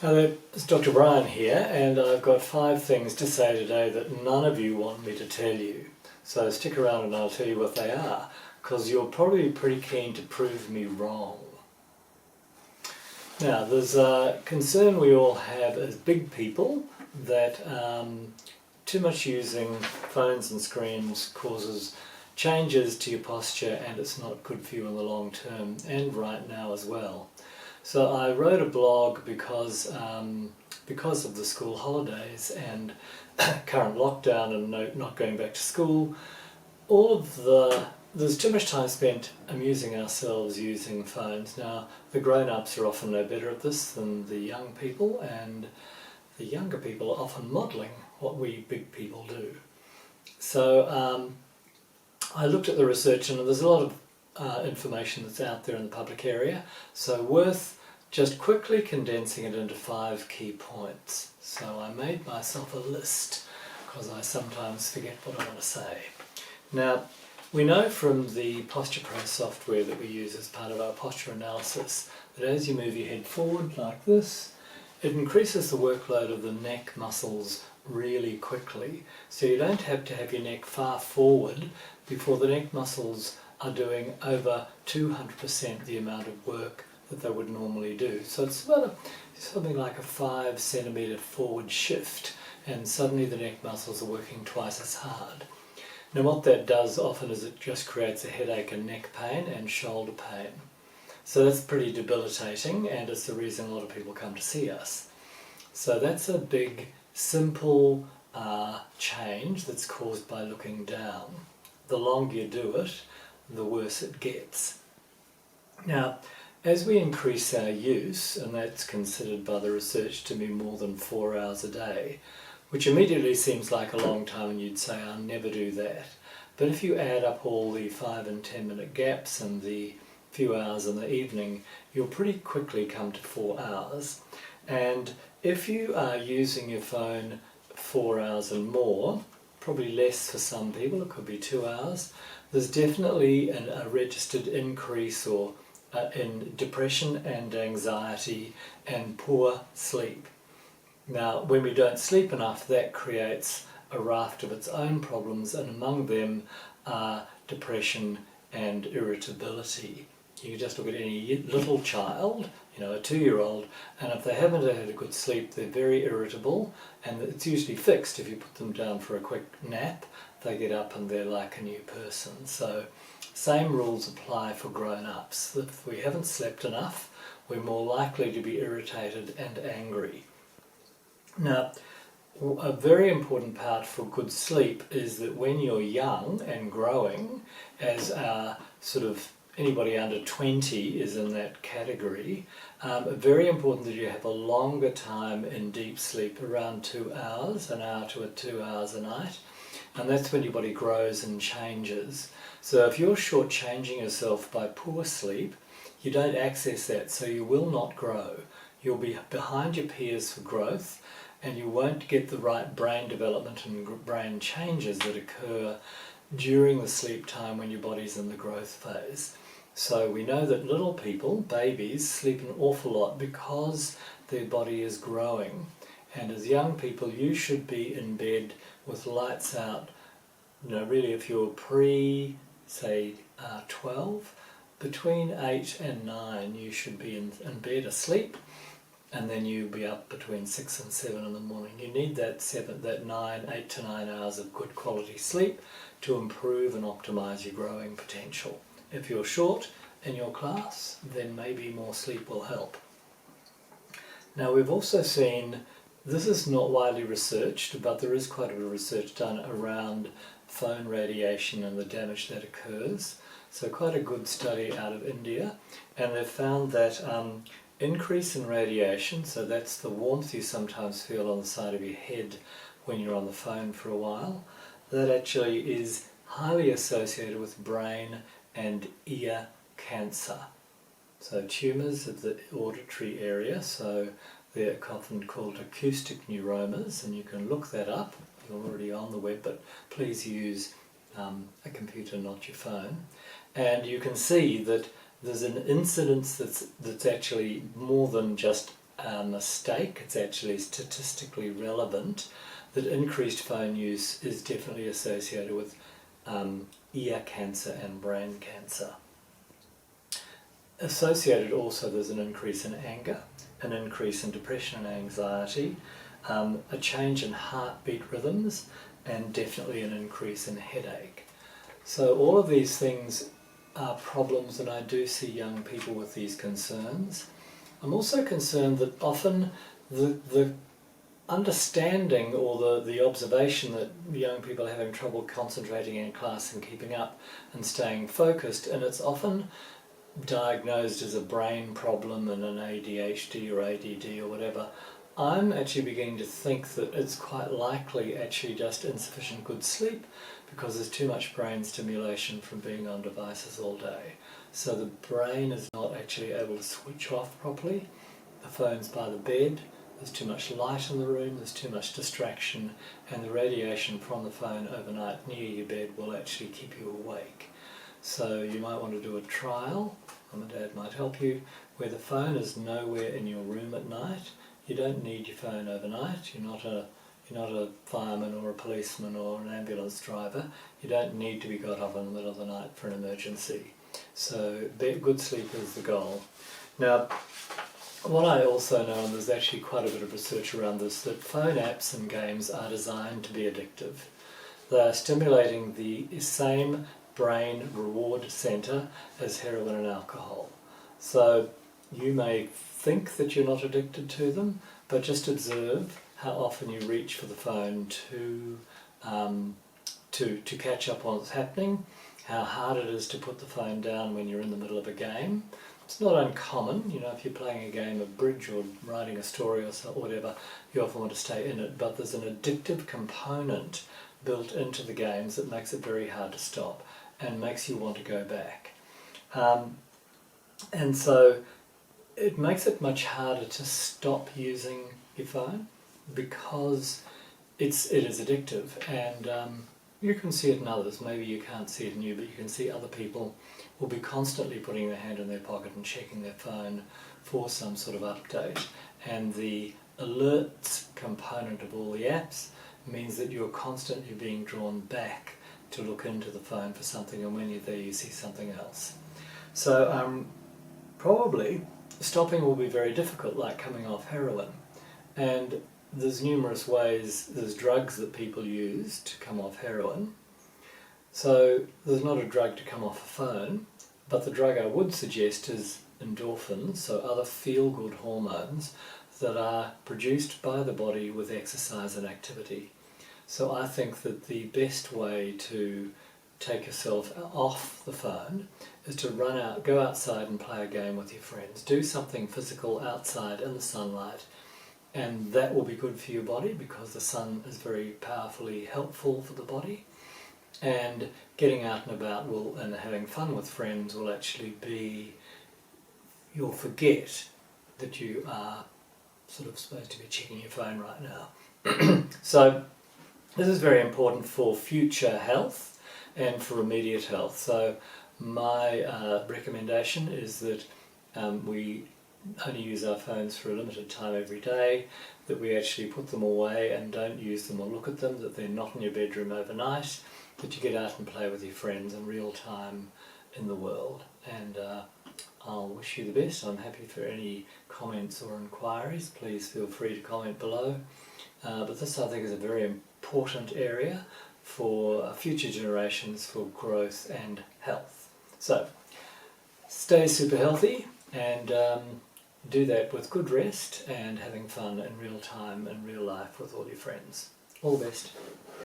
Hello, it's Dr. Brian here, and I've got 5 things to say today that none of you want me to tell you. So stick around and I'll tell you what they are, because you're probably pretty keen to prove me wrong. Now, there's a concern we all have as big people that too much using phones and screens causes changes to your posture, and it's not good for you in the long term, and right now as well. So I wrote a blog because of the school holidays and current lockdown and not going back to school. There's too much time spent amusing ourselves using phones. Now, the grown-ups are often no better at this than the young people, and the younger people are often modelling what we big people do. So I looked at the research, and there's a lot of information that's out there in the public area, so worth just quickly condensing it into 5 key points. So I made myself a list because I sometimes forget what I want to say. Now, we know from the Posture Pro software that we use as part of our posture analysis that as you move your head forward like this, it increases the workload of the neck muscles really quickly. So you don't have to have your neck far forward before the neck muscles are doing over 200% the amount of work that they would normally do. So it's about something like a 5 centimetre forward shift, and suddenly the neck muscles are working twice as hard. Now what that does often is it just creates a headache and neck pain and shoulder pain. So that's pretty debilitating, and it's the reason a lot of people come to see us. So that's a big, simple change that's caused by looking down. The longer you do it, the worse it gets. Now, as we increase our use, and that's considered by the research to be more than 4 hours a day, which immediately seems like a long time and you'd say, I'll never do that. But if you add up all the 5 and 10 minute gaps and the few hours in the evening, you'll pretty quickly come to 4 hours. And if you are using your phone 4 hours and more, probably less for some people, it could be 2 hours, there's definitely a registered increase in depression and anxiety and poor sleep. Now, when we don't sleep enough, that creates a raft of its own problems, and among them are depression and irritability. You just look at any little child, a 2-year-old, and if they haven't had a good sleep, they're very irritable, and it's usually fixed. If you put them down for a quick nap, they get up and they're like a new person. So same rules apply for grown-ups. If we haven't slept enough, we're more likely to be irritated and angry. Now, a very important part for good sleep is that when you're young and growing, as anybody under 20 is in that category, very important that you have a longer time in deep sleep, around 2 hours, an hour to 2 hours a night, and that's when your body grows and changes. So if you're shortchanging yourself by poor sleep, you don't access that, so you will not grow. You'll be behind your peers for growth, and you won't get the right brain development and brain changes that occur during the sleep time when your body's in the growth phase. So we know that little people, babies, sleep an awful lot because their body is growing. And as young people, you should be in bed with lights out. Really if you're say 12, between 8 and 9 you should be in bed asleep, and then you'll be up between 6 and 7 in the morning. You need that 8 to 9 hours of good quality sleep to improve and optimize your growing potential. If you're short in your class, then maybe more sleep will help. Now we've also seen, this is not widely researched, but there is quite a bit of research done around phone radiation and the damage that occurs. So quite a good study out of India, and they've found that increase in radiation, so that's the warmth you sometimes feel on the side of your head when you're on the phone for a while, that actually is highly associated with brain and ear cancer. So tumours of the auditory area, so they're often called acoustic neuromas, and you can look that up. You're already on the web, but please use a computer, not your phone. And you can see that there's an incidence that's actually more than just a mistake. It's actually statistically relevant that increased phone use is definitely associated with ear cancer and brain cancer. Associated also, there's an increase in anger, an increase in depression and anxiety, a change in heartbeat rhythms, and definitely an increase in headache. So all of these things are problems, and I do see young people with these concerns. I'm also concerned that often the understanding or the observation that young people are having trouble concentrating in class and keeping up and staying focused, and it's often diagnosed as a brain problem and an ADHD or ADD or whatever. I'm actually beginning to think that it's quite likely actually just insufficient good sleep, because there's too much brain stimulation from being on devices all day. So the brain is not actually able to switch off properly. The phone's by the bed, there's too much light in the room, there's too much distraction, and the radiation from the phone overnight near your bed will actually keep you awake. So you might want to do a trial, Mum and Dad might help you, where the phone is nowhere in your room at night. You don't need your phone overnight. You're not a fireman or a policeman or an ambulance driver. You don't need to be got up in the middle of the night for an emergency. So good sleep is the goal. Now, what I also know, and there's actually quite a bit of research around this, that phone apps and games are designed to be addictive. They are stimulating the same brain reward centre as heroin and alcohol. So you may think that you're not addicted to them, but just observe how often you reach for the phone to catch up on what's happening, how hard it is to put the phone down when you're in the middle of a game. It's not uncommon, if you're playing a game of bridge or writing a story or whatever, you often want to stay in it, but there's an addictive component built into the games that makes it very hard to stop and makes you want to go back. And so it makes it much harder to stop using your phone because it is addictive, and you can see it in others. Maybe you can't see it in you, but you can see other people will be constantly putting their hand in their pocket and checking their phone for some sort of update, and the alerts component of all the apps means that you're constantly being drawn back to look into the phone for something, and when you're there you see something else. So probably stopping will be very difficult, like coming off heroin. And there's numerous ways, there's drugs that people use to come off heroin. So there's not a drug to come off a phone, but the drug I would suggest is endorphins, so other feel-good hormones that are produced by the body with exercise and activity. So I think that the best way to take yourself off the phone is to run out, go outside and play a game with your friends. Do something physical outside in the sunlight, and that will be good for your body because the sun is very powerfully helpful for the body. And getting out and about and having fun with friends will actually be, you'll forget that you are sort of supposed to be checking your phone right now. So this is very important for future health and for immediate health. So my recommendation is that we only use our phones for a limited time every day, that we actually put them away and don't use them or look at them, that they're not in your bedroom overnight, that you get out and play with your friends in real time in the world. And I'll wish you the best. I'm happy for any comments or inquiries. Please feel free to comment below. But this, I think, is a very important area for future generations for growth and health. So stay super healthy and do that with good rest and having fun in real time, in real life with all your friends. All the best.